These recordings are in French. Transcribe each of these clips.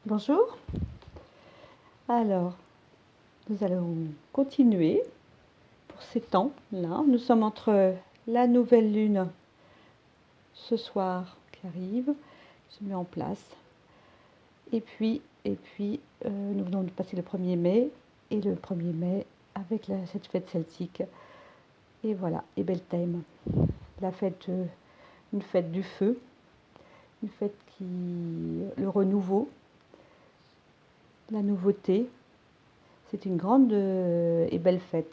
Bonjour. Alors, nous allons continuer pour ces temps-là. Nous sommes entre la nouvelle lune ce soir qui arrive, qui se met en place, et puis nous venons de passer le 1er mai, et le 1er mai avec cette fête celtique. Et voilà, et Beltane, la fête, une fête du feu, une fête le renouveau, la nouveauté. C'est une grande et belle fête.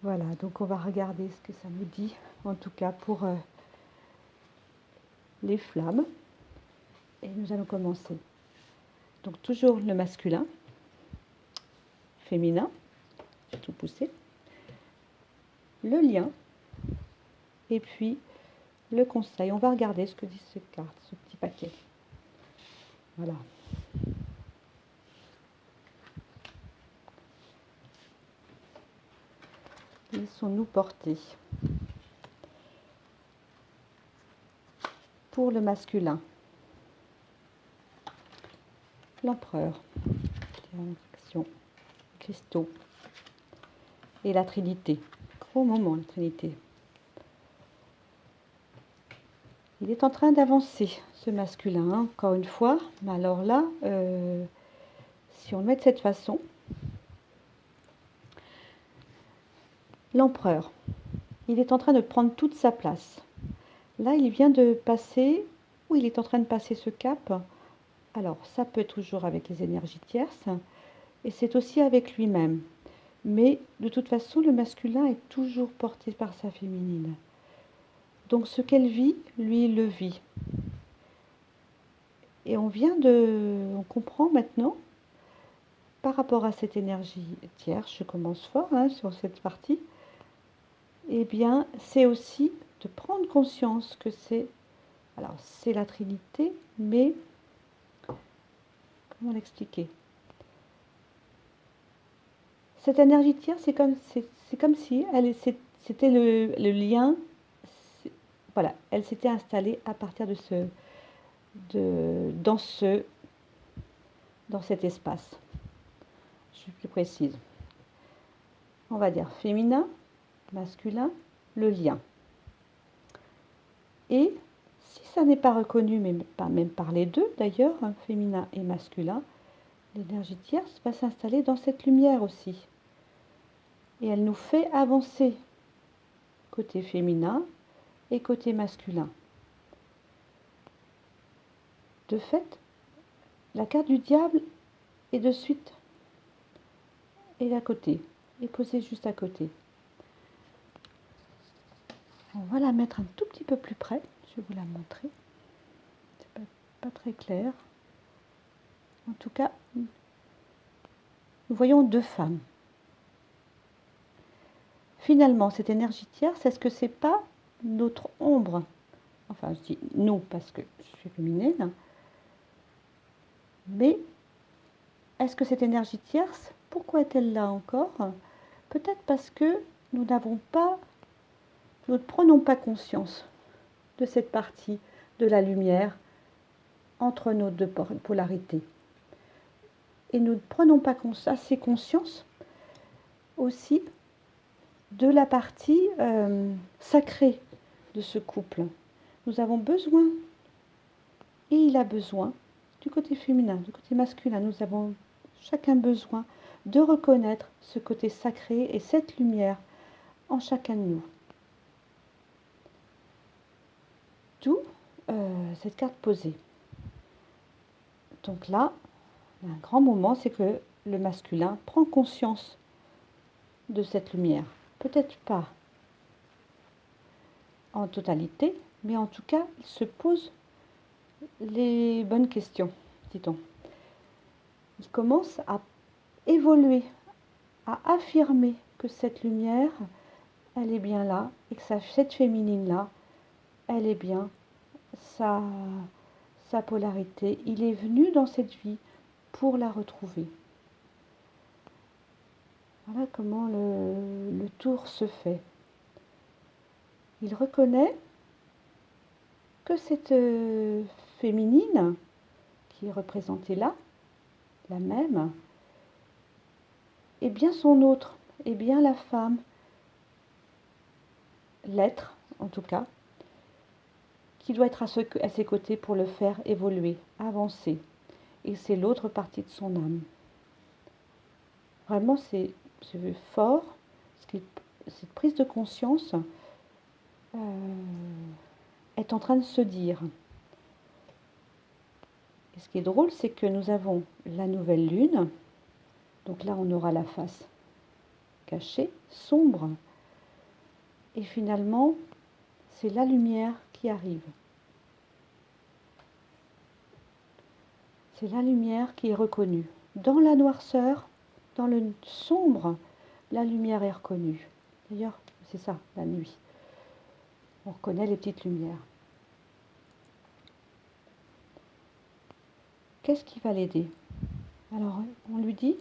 Voilà, donc on va regarder ce que ça nous dit, en tout cas pour les flammes. Et nous allons commencer. Donc toujours le masculin, féminin, j'ai tout poussé, le lien, et puis le conseil. On va regarder ce que dit cette carte, ce petit paquet. Voilà. Laissons-nous porter. Pour le masculin, l'empereur, action, cristaux, et la Trinité. Gros moment, la Trinité. Il est en train d'avancer, ce masculin, hein, encore une fois. Mais alors là, si on le met de cette façon, l'empereur, il est en train de prendre toute sa place. Là, il vient de passer, ou il est en train de passer ce cap. Alors, ça peut être toujours avec les énergies tierces, et c'est aussi avec lui-même. Mais de toute façon, le masculin est toujours porté par sa féminine. Donc, ce qu'elle vit, lui, il le vit. Et on comprend maintenant, par rapport à cette énergie tierce, je commence fort hein, sur cette partie, eh bien, c'est aussi de prendre conscience que c'est la Trinité, mais comment l'expliquer? Cette énergie tierce, c'est comme si c'était le lien, voilà, elle s'était installée à partir dans cet espace. Je suis plus précise. On va dire féminin, masculin, le lien. Et si ça n'est pas reconnu, même par les deux d'ailleurs, hein, féminin et masculin, l'énergie tierce va s'installer dans cette lumière aussi. Et elle nous fait avancer côté féminin et côté masculin. De fait, la carte du diable est de suite et à côté, est posée juste à côté. On va la mettre un tout petit peu plus près, je vais vous la montrer. C'est pas très clair. En tout cas, nous voyons deux femmes. Finalement, cette énergie tierce, est-ce que c'est pas notre ombre? Enfin, je dis nous parce que je suis féminine. Mais est-ce que cette énergie tierce, pourquoi est-elle là encore? Peut-être parce que nous ne prenons pas conscience de cette partie de la lumière entre nos deux polarités. Et nous ne prenons pas assez conscience aussi de la partie sacrée de ce couple. Nous avons besoin, et il a besoin, du côté féminin, du côté masculin, nous avons chacun besoin de reconnaître ce côté sacré et cette lumière en chacun de nous. D'où cette carte posée. Donc là, un grand moment, c'est que le masculin prend conscience de cette lumière. Peut-être pas en totalité, mais en tout cas, il se pose les bonnes questions, dit-on. Il commence à évoluer, à affirmer que cette lumière, elle est bien là, et que cette féminine-là, elle est bien sa polarité. Il est venu dans cette vie pour la retrouver. Voilà comment le tour se fait. Il reconnaît que cette féminine, qui est représentée là, la même, est bien son autre, est bien la femme, l'être en tout cas, qui doit être à ses côtés pour le faire évoluer, avancer. Et c'est l'autre partie de son âme. Vraiment, c'est fort, cette prise de conscience est en train de se dire. Et ce qui est drôle, c'est que nous avons la nouvelle lune. Donc là, on aura la face cachée, sombre. Et finalement, c'est la lumière qui arrive. C'est la lumière qui est reconnue. Dans la noirceur, dans le sombre, la lumière est reconnue. D'ailleurs, c'est ça, la nuit. On reconnaît les petites lumières. Qu'est-ce qui va l'aider? Alors, on lui dit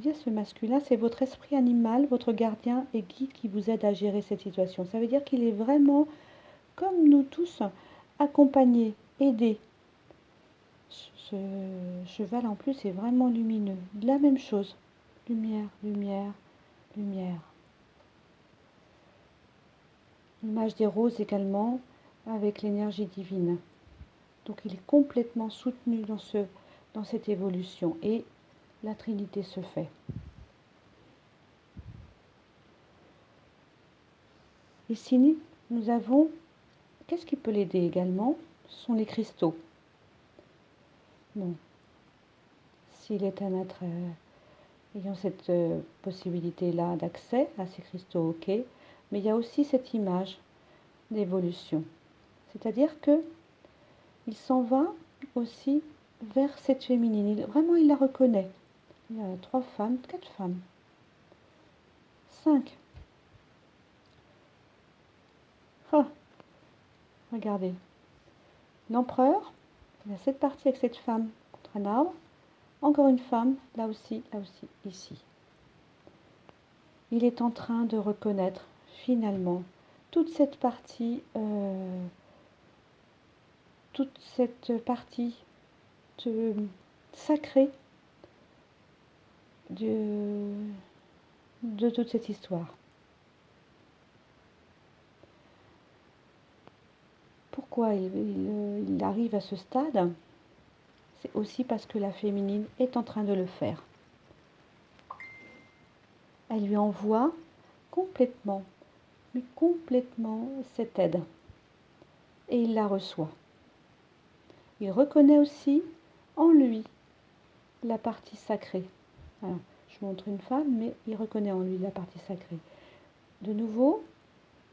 à ce masculin, c'est votre esprit animal, votre gardien et guide qui vous aide à gérer cette situation. Ça veut dire qu'il est vraiment, comme nous tous, accompagné, aidé. Ce cheval en plus est vraiment lumineux. La même chose. Lumière, lumière, lumière. L'image des roses également avec l'énergie divine. Donc il est complètement soutenu dans cette évolution et la Trinité se fait. Ici, nous avons, qu'est-ce qui peut l'aider également? Ce sont les cristaux. Bon, s'il est un être ayant cette possibilité-là d'accès à ces cristaux, ok, mais il y a aussi cette image d'évolution. C'est-à-dire que il s'en va aussi vers cette féminine. Vraiment, il la reconnaît. Il y a 3 femmes, 4 femmes, 5. Ah, regardez. L'empereur, il y a cette partie avec cette femme contre un arbre. Encore une femme, là aussi, ici. Il est en train de reconnaître finalement toute cette partie sacrée de toute cette histoire. Pourquoi il arrive à ce stade? C'est aussi parce que la féminine est en train de le faire. Elle lui envoie complètement, mais complètement cette aide. Et il la reçoit. Il reconnaît aussi en lui la partie sacrée. Voilà, je montre une femme, mais il reconnaît en lui la partie sacrée. De nouveau,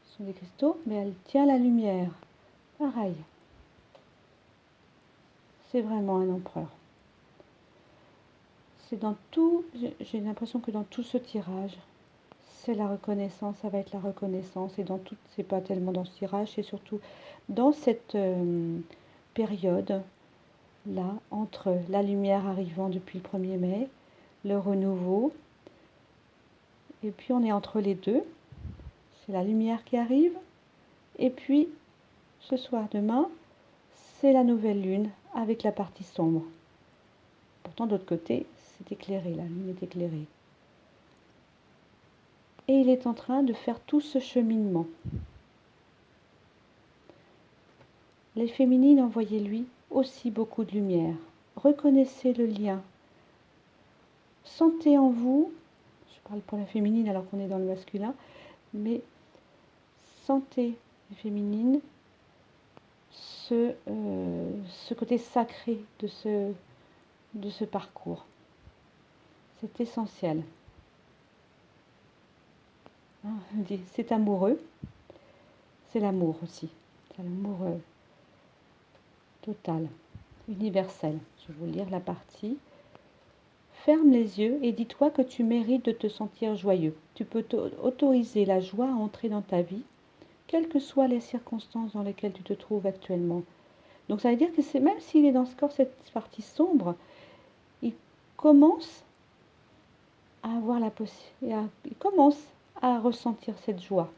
ce sont des cristaux, mais elle tient la lumière. Pareil. C'est vraiment un empereur. C'est dans tout, j'ai l'impression que dans tout ce tirage, c'est la reconnaissance, ça va être la reconnaissance. Et dans tout, c'est pas tellement dans ce tirage, c'est surtout dans cette période là, entre la lumière arrivant depuis le 1er mai, le renouveau, et puis on est entre les deux. C'est la lumière qui arrive, et puis ce soir, demain, c'est la nouvelle lune avec la partie sombre. Pourtant, d'autre côté, c'est éclairé, la lune est éclairée. Et il est en train de faire tout ce cheminement. Les féminines, envoyez-lui aussi beaucoup de lumière. Reconnaissez le lien. Sentez en vous, je parle pour la féminine alors qu'on est dans le masculin, mais sentez, les féminines, ce côté sacré de ce parcours. C'est essentiel. C'est amoureux, c'est l'amour aussi, c'est l'amour total, universel. Je vais vous lire la partie. Ferme les yeux et dis-toi que tu mérites de te sentir joyeux. Tu peux autoriser la joie à entrer dans ta vie, quelles que soient les circonstances dans lesquelles tu te trouves actuellement. Donc ça veut dire que même s'il est dans ce corps, cette partie sombre, il commence à avoir la possibilité, il commence à ressentir cette joie.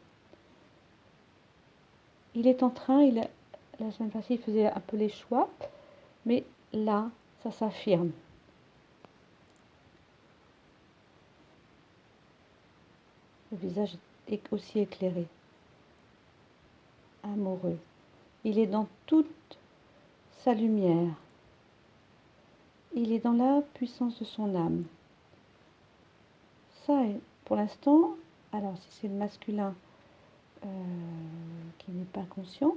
Il est en train, la semaine passée, il faisait un peu les choix, mais là, ça s'affirme. Le visage est aussi éclairé, amoureux. Il est dans toute sa lumière. Il est dans la puissance de son âme. Ça, pour l'instant, alors si c'est le masculin qui n'est pas conscient,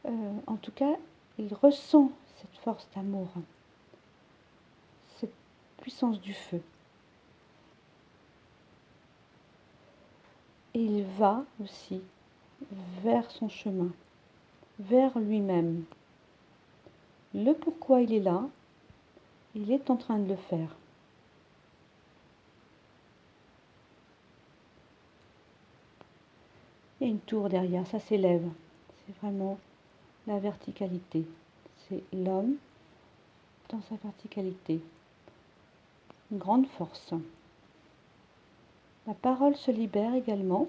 en tout cas, il ressent cette force d'amour, cette puissance du feu. Et il va aussi vers son chemin, vers lui-même. Le pourquoi il est là, il est en train de le faire. Il y a une tour derrière, ça s'élève. C'est vraiment la verticalité. C'est l'homme dans sa verticalité. Une grande force. La parole se libère également.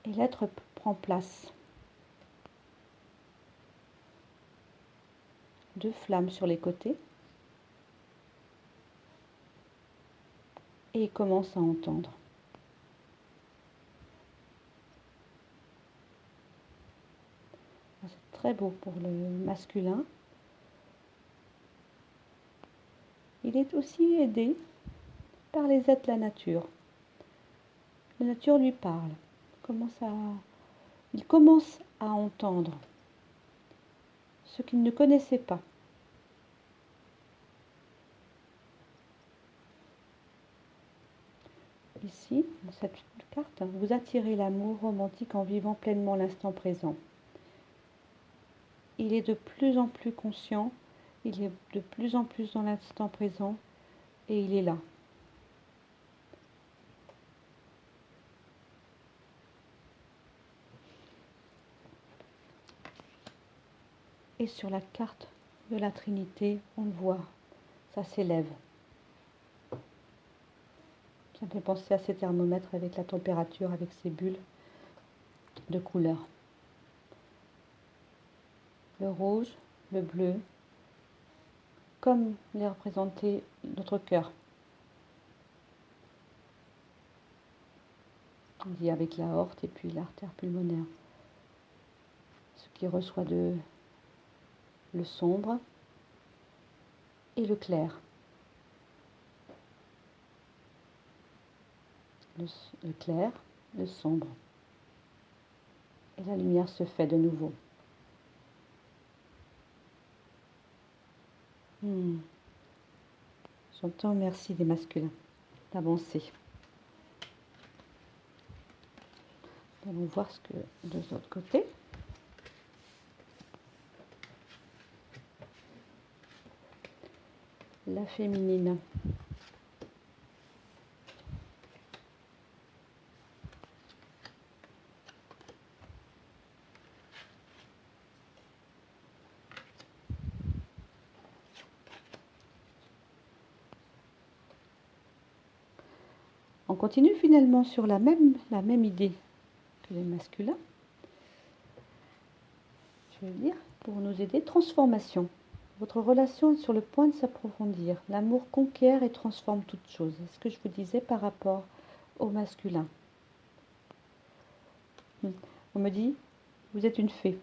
Et l'être prend place. 2 flammes sur les côtés. Et il commence à entendre. C'est très beau pour le masculin. Il est aussi aidé par les êtres de la nature. La nature lui parle. Il commence à entendre ce qu'il ne connaissait pas. Ici, dans cette carte, vous attirez l'amour romantique en vivant pleinement l'instant présent. Il est de plus en plus conscient, il est de plus en plus dans l'instant présent et il est là. Et sur la carte de la Trinité, on le voit, ça s'élève. Ça me fait penser à ces thermomètres avec la température, avec ces bulles de couleurs. Le rouge, le bleu, comme les représentait notre cœur. On dit avec la aorte et puis l'artère pulmonaire. Ce qui reçoit le sombre et le clair. Le clair, le sombre. Et la lumière se fait de nouveau. J'entends merci des masculins d'avancer. Nous allons voir ce que de l'autre côté. La féminine. On continue finalement sur la même idée que les masculins. Je vais dire, pour nous aider, transformation. Votre relation est sur le point de s'approfondir. L'amour conquiert et transforme toute chose. C'est ce que je vous disais par rapport au masculin. On me dit, vous êtes une fée.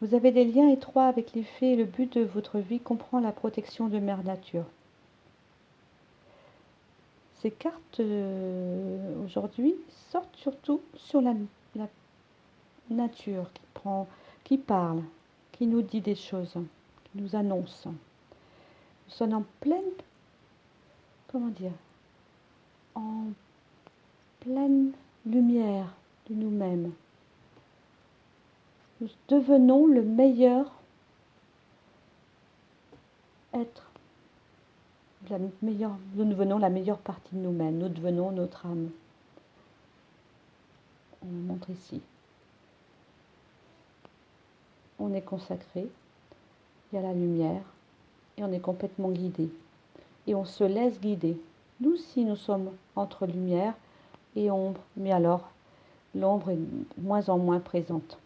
Vous avez des liens étroits avec les fées et le but de votre vie comprend la protection de Mère Nature. Ces cartes aujourd'hui sortent surtout sur la nature qui parle, qui nous dit des choses, qui nous annonce. Nous sommes en pleine, en pleine lumière de nous-mêmes. Nous devenons le meilleur être. Nous devenons la meilleure partie de nous-mêmes. Nous devenons notre âme. On le montre ici. On est consacré, il y a la lumière, et on est complètement guidé. Et on se laisse guider. Nous aussi, nous sommes entre lumière et ombre, mais alors, l'ombre est de moins en moins présente.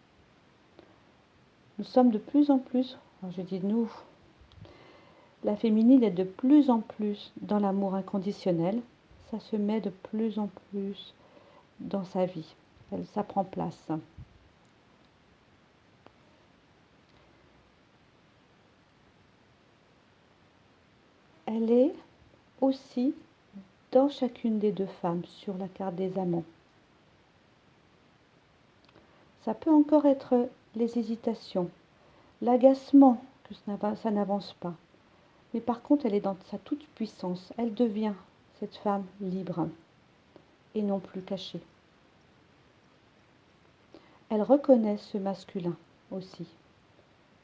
Nous sommes de plus en plus, alors je dis nous, la féminine est de plus en plus dans l'amour inconditionnel. Ça se met de plus en plus dans sa vie. Ça prend place. Elle est aussi dans chacune des deux femmes sur la carte des amants. Ça peut encore être les hésitations, l'agacement que ça n'avance pas. Mais par contre, elle est dans sa toute puissance. Elle devient cette femme libre et non plus cachée. Elle reconnaît ce masculin aussi,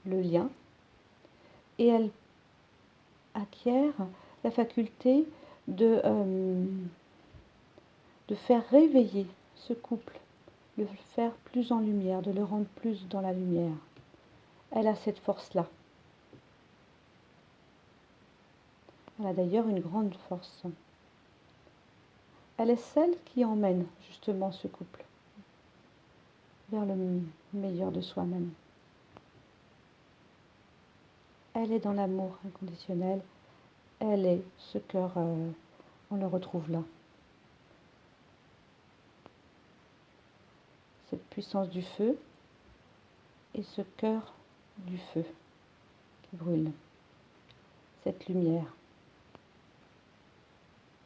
le lien, et elle acquiert la faculté de faire réveiller ce couple, de le faire plus en lumière, de le rendre plus dans la lumière. Elle a cette force-là. Elle a d'ailleurs une grande force. Elle est celle qui emmène justement ce couple vers le meilleur de soi-même. Elle est dans l'amour inconditionnel. Elle est ce cœur, on le retrouve là. Cette puissance du feu et ce cœur du feu qui brûle. Cette lumière.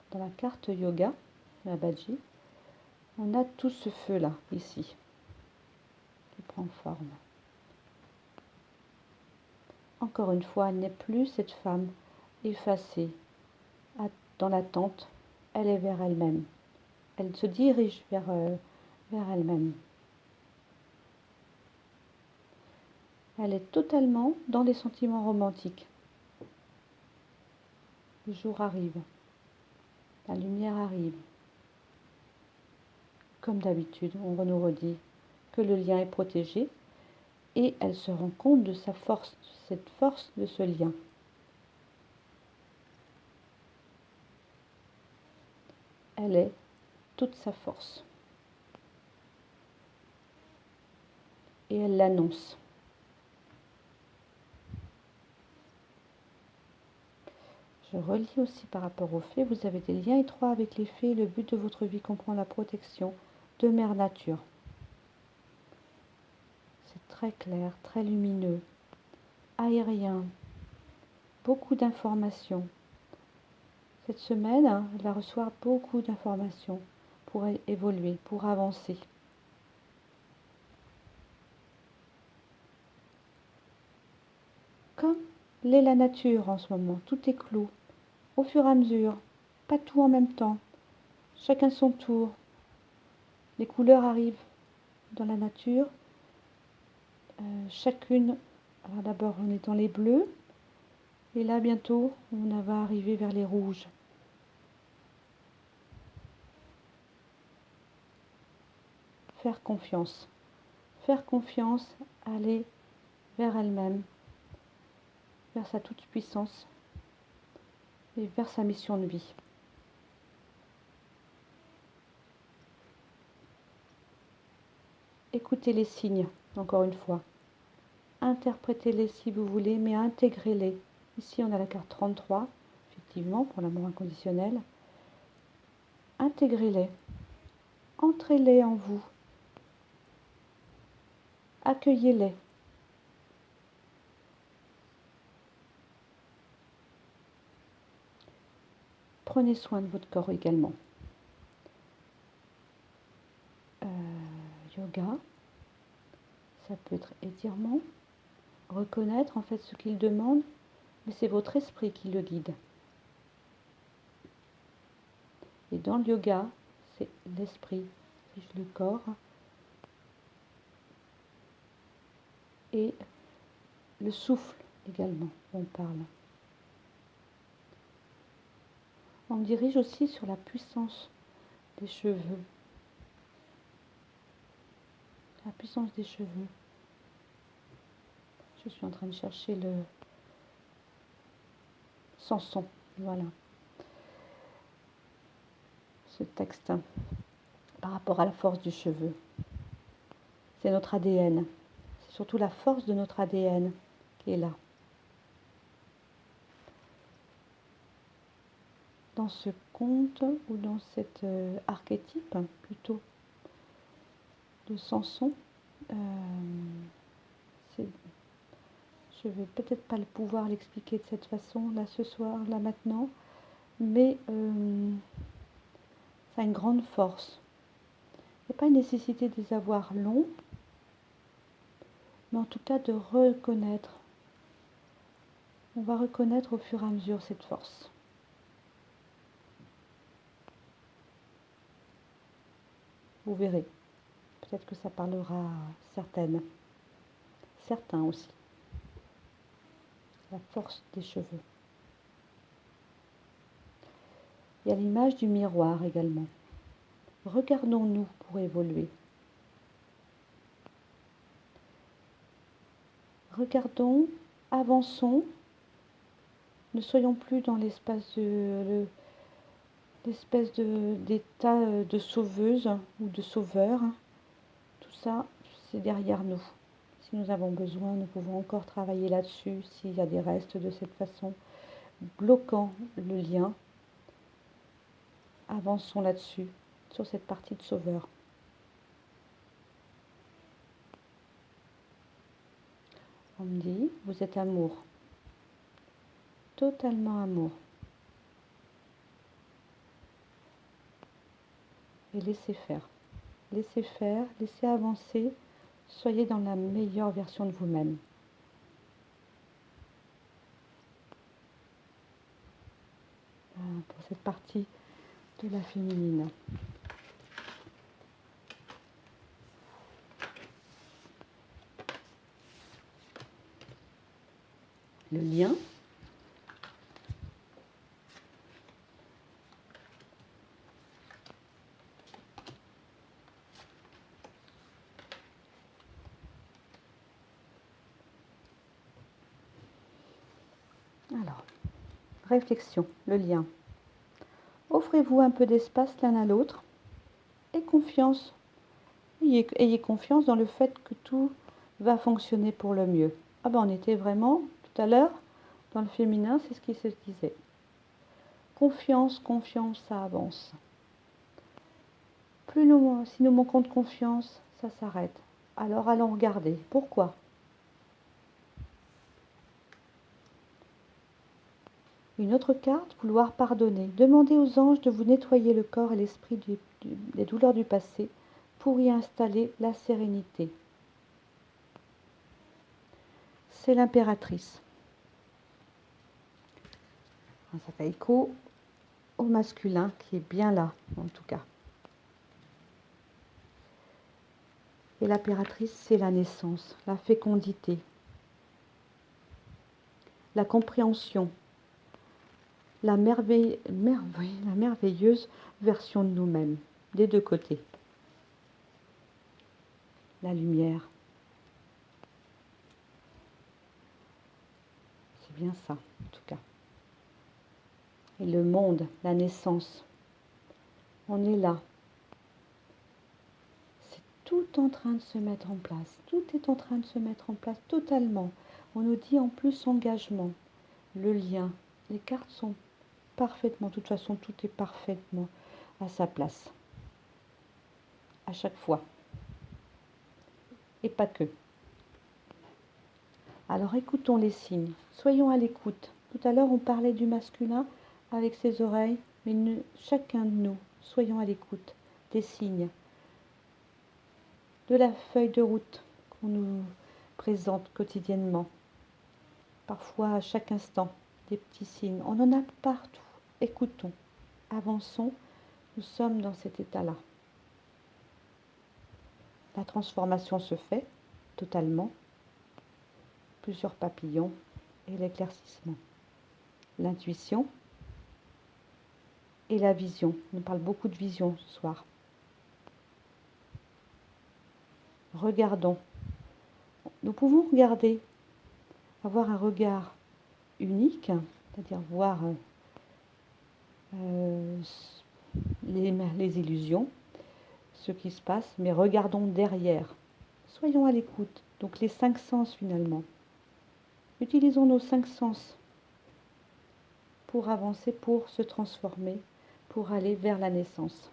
Dans la carte yoga, la Babaji, on a tout ce feu-là, ici, qui prend forme. Encore une fois, elle n'est plus cette femme effacée, dans l'attente. Elle est vers elle-même. Elle se dirige vers elle-même. Elle est totalement dans les sentiments romantiques. Le jour arrive. La lumière arrive. Comme d'habitude, on nous redit que le lien est protégé et elle se rend compte de sa force, cette force de ce lien. Elle est toute sa force. Et elle l'annonce. Je relis aussi par rapport aux fées. Vous avez des liens étroits avec les fées. Le but de votre vie comprend la protection de Mère Nature. C'est très clair, très lumineux, aérien, beaucoup d'informations. Cette semaine, elle va recevoir beaucoup d'informations pour évoluer, pour avancer. Comme l'est la nature en ce moment, tout est clos, au fur et à mesure, pas tout en même temps, chacun son tour. Les couleurs arrivent dans la nature, chacune, alors d'abord on est dans les bleus, et là bientôt on va arriver vers les rouges. Faire confiance, aller vers elle-même, vers sa toute-puissance et vers sa mission de vie. Écoutez les signes, encore une fois. Interprétez-les si vous voulez, mais intégrez-les. Ici, on a la carte 33, effectivement, pour l'amour inconditionnel. Intégrez-les. Entrez-les en vous. Accueillez-les. Prenez soin de votre corps également. Yoga, ça peut être étirement, reconnaître en fait ce qu'il demande, mais c'est votre esprit qui le guide. Et dans le yoga, c'est l'esprit, c'est le corps et le souffle également, on parle. On dirige aussi sur la puissance des cheveux. La puissance des cheveux. Je suis en train de chercher le Samson, voilà. Ce texte par rapport à la force du cheveu. C'est notre ADN. C'est surtout la force de notre ADN qui est là. Dans ce conte ou dans cet archétype plutôt de Samson, je ne vais peut-être pas le pouvoir l'expliquer de cette façon, là ce soir, là maintenant, mais ça a une grande force. Il n'y a pas une nécessité de les avoir longs, mais en tout cas de reconnaître. On va reconnaître au fur et à mesure cette force. Vous verrez. Peut-être que ça parlera à certaines. Certains aussi. La force des cheveux. Il y a l'image du miroir également. Regardons-nous pour évoluer. Regardons, avançons. Ne soyons plus dans l'espèce d'état de sauveuse ou de sauveur. Tout ça, c'est derrière nous. Si nous avons besoin, nous pouvons encore travailler là-dessus s'il y a des restes de cette façon, bloquant le lien. Avançons là-dessus, sur cette partie de sauveur. On me dit, vous êtes amour. Totalement amour. Et laissez faire. Laissez faire, laissez avancer. Soyez dans la meilleure version de vous-même. Voilà, pour cette partie de la féminine. Le lien. Alors, réflexion, le lien. Offrez-vous un peu d'espace l'un à l'autre et confiance. Ayez confiance dans le fait que tout va fonctionner pour le mieux. Ah ben on était vraiment, tout à l'heure, dans le féminin, c'est ce qui se disait. Confiance, confiance, ça avance. Si nous manquons de confiance, ça s'arrête. Alors allons regarder. Pourquoi ? Une autre carte, vouloir pardonner. Demandez aux anges de vous nettoyer le corps et l'esprit des douleurs du passé pour y installer la sérénité. C'est l'impératrice. Ça fait écho au masculin qui est bien là, en tout cas. Et l'impératrice, c'est la naissance, la fécondité, la compréhension, la merveilleuse version de nous-mêmes, des deux côtés. La lumière. C'est bien ça, en tout cas. Et le monde, la naissance. On est là. C'est tout en train de se mettre en place. Tout est en train de se mettre en place totalement. On nous dit en plus engagement, le lien. Les cartes sont parfaitement, de toute façon, tout est parfaitement à sa place. À chaque fois. Et pas que. Alors écoutons les signes. Soyons à l'écoute. Tout à l'heure, on parlait du masculin avec ses oreilles, mais chacun de nous, soyons à l'écoute des signes, de la feuille de route qu'on nous présente quotidiennement. Parfois, à chaque instant, des petits signes. On en a partout. Écoutons, avançons. Nous sommes dans cet état-là. La transformation se fait totalement. Plusieurs papillons et l'éclaircissement. L'intuition et la vision. On parle beaucoup de vision ce soir. Regardons. Nous pouvons regarder, avoir un regard unique, c'est-à-dire voir les illusions, ce qui se passe, mais regardons derrière. Soyons à l'écoute Donc les 5 sens finalement. Utilisons nos 5 sens pour avancer, pour se transformer, pour aller vers la naissance.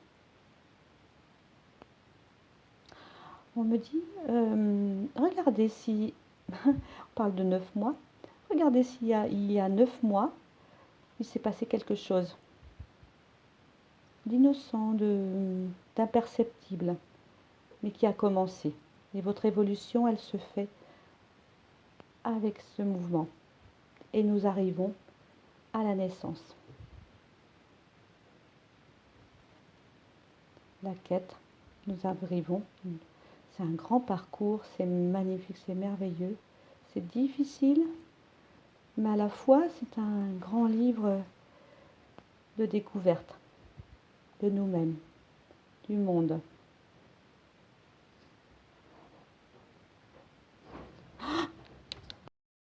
On me dit, regardez si, on parle de 9 mois, regardez s'il y a 9 mois, il s'est passé quelque chose d'innocent, d'imperceptible, mais qui a commencé. Et votre évolution, elle se fait avec ce mouvement. Et nous arrivons à la naissance. La quête, nous arrivons. C'est un grand parcours, c'est magnifique, c'est merveilleux. C'est difficile, mais à la fois, c'est un grand livre de découverte de nous-mêmes, du monde.